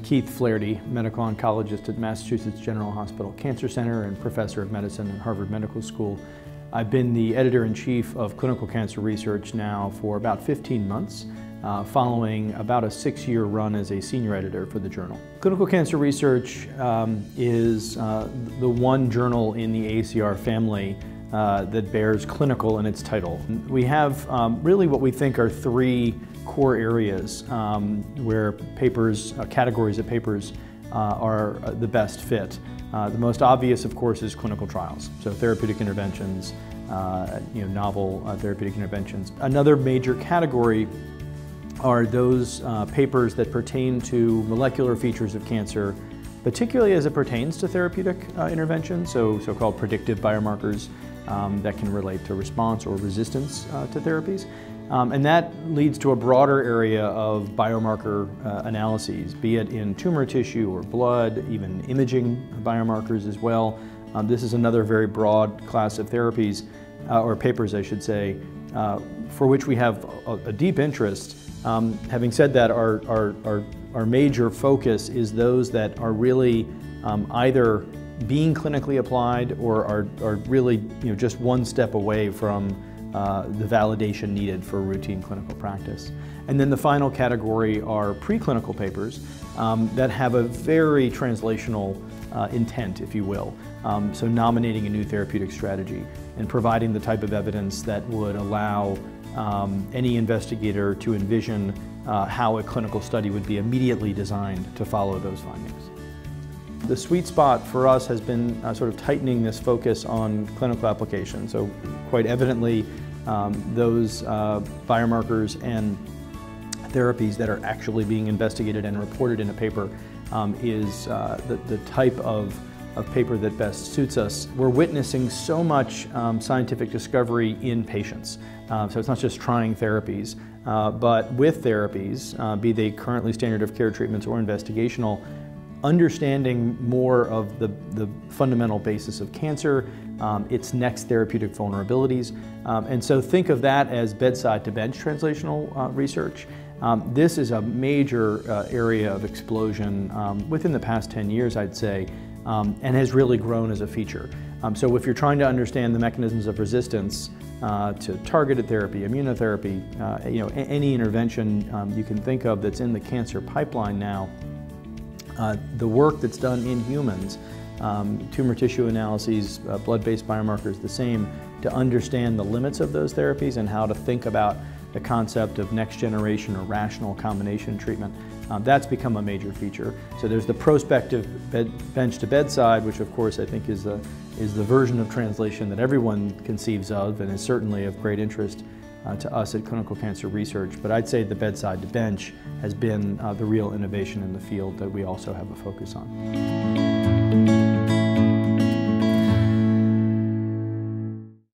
Keith Flaherty, medical oncologist at Massachusetts General Hospital Cancer Center and professor of medicine at Harvard Medical School. I've been the editor-in-chief of clinical cancer research now for about 15 months, following about a 6-year run as a senior editor for the journal. Clinical cancer research is the one journal in the ACR family that bears clinical in its title. We have really what we think are 3 core areas where papers, categories of papers are the best fit. The most obvious, of course, is clinical trials, so therapeutic interventions, novel therapeutic interventions. Another major category are those papers that pertain to molecular features of cancer, particularly as it pertains to therapeutic interventions, so-called predictive biomarkers that can relate to response or resistance to therapies. And that leads to a broader area of biomarker analyses, be it in tumor tissue or blood, even imaging biomarkers as well. This is another very broad class of therapies, or papers I should say, for which we have a deep interest. Having said that, our major focus is those that are really either being clinically applied or are really just one step away from the validation needed for routine clinical practice. And then the final category are preclinical papers that have a very translational intent, if you will. So nominating a new therapeutic strategy and providing the type of evidence that would allow any investigator to envision how a clinical study would be immediately designed to follow those findings. The sweet spot for us has been sort of tightening this focus on clinical application. So quite evidently, those biomarkers and therapies that are actually being investigated and reported in a paper is the type of paper that best suits us. We're witnessing so much scientific discovery in patients. So it's not just trying therapies, but with therapies, be they currently standard of care treatments or investigational, understanding more of the fundamental basis of cancer, its next therapeutic vulnerabilities. And so think of that as bedside to bench translational research. This is a major area of explosion within the past 10 years, I'd say, and has really grown as a feature. So if you're trying to understand the mechanisms of resistance to targeted therapy, immunotherapy, any intervention you can think of that's in the cancer pipeline now, the work that's done in humans, tumor tissue analyses, blood-based biomarkers, the same, to understand the limits of those therapies and how to think about the concept of next generation or rational combination treatment. That's become a major feature. So there's the prospective bench to bedside, which of course I think is the version of translation that everyone conceives of and is certainly of great interest to us at clinical cancer research. But I'd say the bedside to bench has been the real innovation in the field that we also have a focus on.